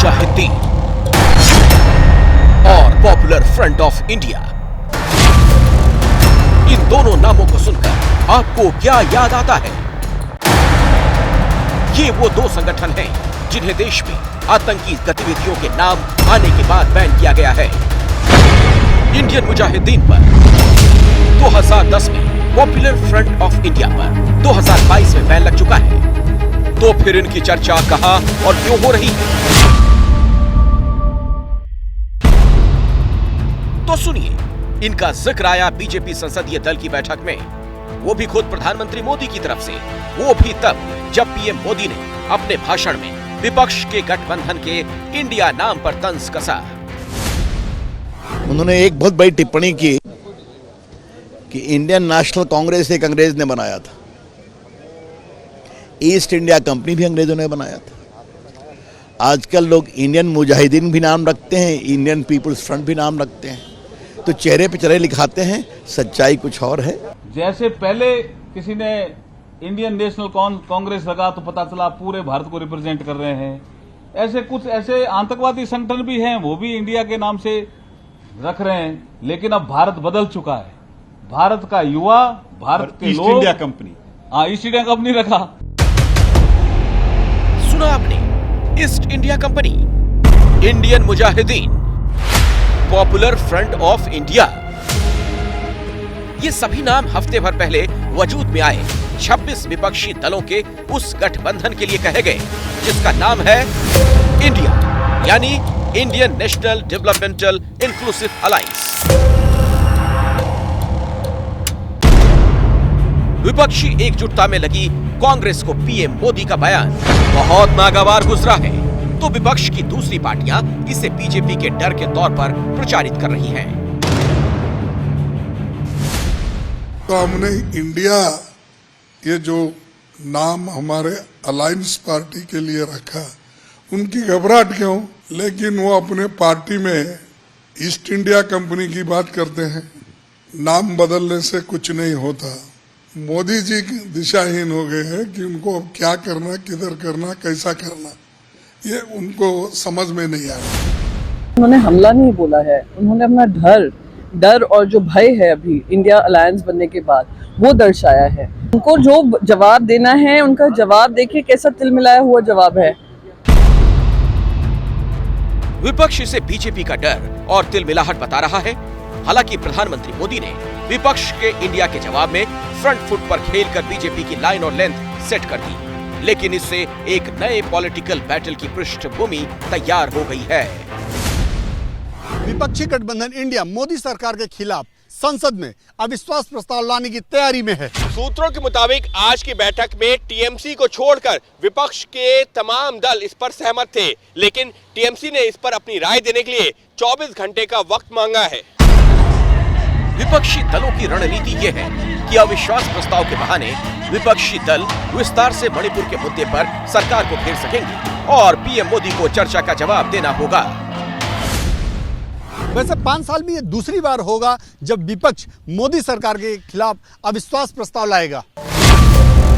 मुजाहिदीन और popular front of India, इन दोनों नामों को सुनकर आपको क्या याद आता है? ये वो दो संगठन हैं जिन्हें देश में आतंकी गतिविधियों के नाम आने के बाद बैन किया गया है। इंडियन मुजाहिदीन पर 2010 में, पॉपुलर फ्रंट ऑफ इंडिया पर 2022 में बैन लग चुका है। तो फिर इनकी चर्चा कहां और क्यों हो रही है? तो सुनिए, इनका जिक्र आया बीजेपी संसदीय दल की बैठक में, वो भी खुद प्रधानमंत्री मोदी की तरफ से, वो भी तब जब पीएम मोदी ने अपने भाषण में विपक्ष के गठबंधन के इंडिया नाम पर तंज कसा। उन्होंने एक बहुत बड़ी टिप्पणी की कि इंडियन नेशनल कांग्रेस एक अंग्रेज ने बनाया था, ईस्ट इंडिया कंपनी भी अंग्रेजों ने बनाया था। आजकल लोग इंडियन मुजाहिदीन भी नाम रखते हैं, इंडियन पीपुल्स फ्रंट भी नाम रखते हैं, तो चेहरे पे चेहरे लिखाते हैं, सच्चाई कुछ और है। जैसे पहले किसी ने इंडियन नेशनल कांग्रेस लगा तो पता चला पूरे भारत को रिप्रेजेंट कर रहे हैं, ऐसे कुछ ऐसे आतंकवादी संगठन भी हैं, वो भी इंडिया के नाम से रख रहे हैं। लेकिन अब भारत बदल चुका है, भारत का युवा, भारत के लोग, east India company, east India company रखा। सुना आपने, east India company, Indian Mujahideen, popular front of India, ये सभी नाम हफ्ते भर पहले वजूद में आए 26 विपक्षी दलों के उस गठबंधन के लिए कहे गए जिसका नाम है इंडिया, यानी Indian national developmental inclusive alliance. विपक्षी एकजुटता में लगी कांग्रेस को पीएम मोदी का बयान बहुत नागवार गुजरा है, तो विपक्ष की दूसरी पार्टियां इसे बीजेपी के डर के तौर पर प्रचारित कर रही हैं। तो हमने इंडिया, ये जो नाम हमारे अलायंस पार्टी के लिए रखा, उनकी घबराहट क्यों? लेकिन वो अपने पार्टी में ईस्ट इंडिया कंपनी की बात करते हैं। नाम बदलने से कुछ नहीं होता। मोदी जी दिशाहीन हो गए हैं कि उनको अब क्या करना, किधर करना, कैसा करना, ये उनको समझ में नहीं आ रहा। उन्होंने हमला नहीं बोला है, उन्होंने अपना डर और जो भय है अभी इंडिया अलायंस बनने के बाद, वो दर्शाया है। उनको जो जवाब देना है, उनका जवाब देखिए कैसा तिलमिलाया हुआ जवाब है। विपक्ष इसे बीजेपी का डर और तिलमिलाहट बता रहा है। हालांकि प्रधानमंत्री मोदी ने विपक्ष के इंडिया के जवाब में फ्रंट फुट पर खेलकर बीजेपी की लाइन और लेंथ सेट कर दी, लेकिन इससे एक नए पॉलिटिकल बैटल की पृष्ठभूमि तैयार हो गई है। विपक्षी गठबंधन इंडिया मोदी सरकार के खिलाफ संसद में अविश्वास प्रस्ताव लाने की तैयारी में है। सूत्रों के मुताबिक आज की बैठक में टीएमसी को छोड़कर विपक्ष के तमाम दल इस पर सहमत थे, लेकिन टीएमसी ने इस पर अपनी राय देने के लिए 24 घंटे का वक्त मांगा है। विपक्षी दलों की रणनीति ये है कि अविश्वास प्रस्ताव के बहाने विपक्षी दल विस्तार से मणिपुर के मुद्दे पर सरकार को घेर सकेंगे और पीएम मोदी को चर्चा का जवाब देना होगा। वैसे 5 साल में ये दूसरी बार होगा जब विपक्ष मोदी सरकार के खिलाफ अविश्वास प्रस्ताव लाएगा।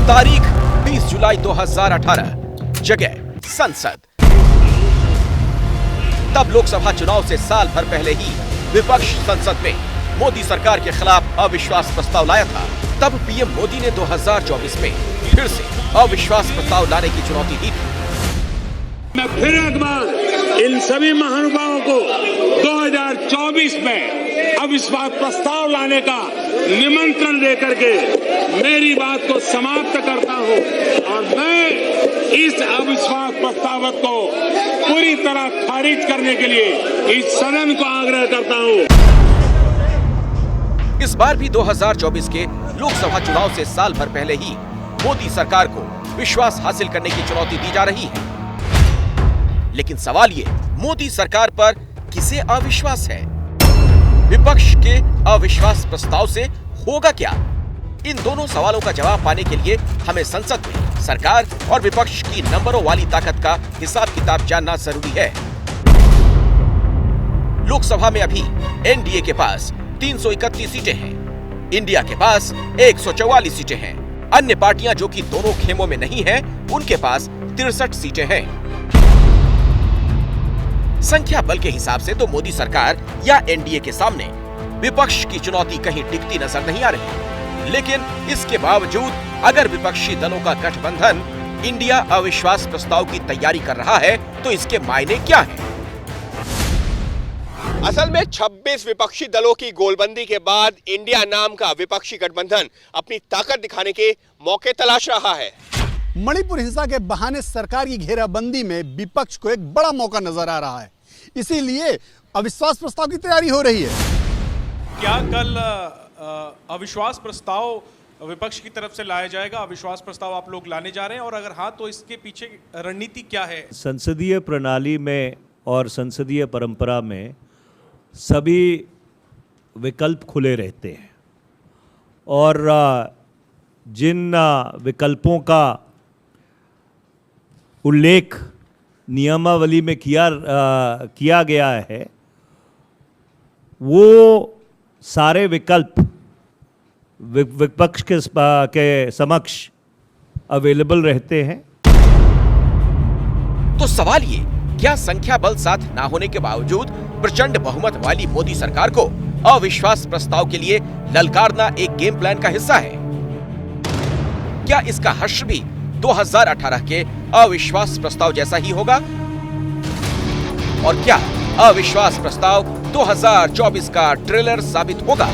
तारीख 20 जुलाई 2018, जगह संसद। तब लोकसभा चुनाव से साल भर पहले ही विपक्ष संसद में मोदी सरकार के खिलाफ अविश्वास प्रस्ताव लाया था। तब पीएम मोदी ने 2024 में फिर से अविश्वास प्रस्ताव लाने की चुनौती दी थी। मैं फिर एक बार इन सभी महानुभावों को 2024 में अविश्वास प्रस्ताव लाने का निमंत्रण देकर के मेरी बात को समाप्त करता हूं और मैं इस अविश्वास प्रस्ताव को पूरी तरह खारिज करने के लिए इस सदन को आग्रह करता हूं। इस बार भी 2024 के लोकसभा चुनाव से साल भर पहले ही मोदी सरकार को विश्वास हासिल करने की चुनौती दी जा रही है। लेकिन सवाल ये, मोदी सरकार पर किसे अविश्वास है? विपक्ष के अविश्वास प्रस्ताव से होगा क्या? इन दोनों सवालों का जवाब पाने के लिए हमें संसद में सरकार और विपक्ष की नंबरों वाली ताकत का हिसाब किताब जानना जरूरी है। लोकसभा में अभी एनडीए के पास 331 सीटें हैं, इंडिया के पास 144 सीटें हैं। अन्य पार्टियां जो कि दोनों खेमों में नहीं हैं, उनके पास 63 सीटें हैं। संख्या बल के हिसाब से तो मोदी सरकार या एनडीए के सामने विपक्ष की चुनौती कहीं टिकती नजर नहीं आ रही। लेकिन इसके बावजूद अगर विपक्षी दलों का गठबंधन इंडिया अविश्वास प्रस्ताव की तैयारी कर रहा है तो इसके मायने क्या हैं? असल में 26 विपक्षी दलों की गोलबंदी के बाद इंडिया नाम का विपक्षी गठबंधन अपनी ताकत दिखाने के मौके तलाश रहा है। मणिपुर हिंसा के बहाने सरकार की घेराबंदी में विपक्ष को एक बड़ा मौका नजर आ रहा है, इसीलिए अविश्वास प्रस्ताव की तैयारी हो रही है। क्या कल अविश्वास प्रस्ताव विपक्ष की तरफ से लाया जाएगा? अविश्वास प्रस्ताव आप लोग लाने जा रहे हैं, और अगर हाँ तो इसके पीछे रणनीति क्या है? संसदीय प्रणाली में और संसदीय परंपरा में सभी विकल्प खुले रहते हैं, और जिन विकल्पों का उल्लेख नियमावली में किया गया है वो सारे विकल्प विपक्ष के समक्ष अवेलेबल रहते हैं। तो सवाल ये, क्या संख्या बल साथ ना होने के बावजूद प्रचंड बहुमत वाली मोदी सरकार को अविश्वास प्रस्ताव के लिए ललकारना एक गेम प्लान का हिस्सा है? क्या इसका हश्र भी 2018 के अविश्वास प्रस्ताव जैसा ही होगा? और क्या अविश्वास प्रस्ताव 2024 का ट्रेलर साबित होगा?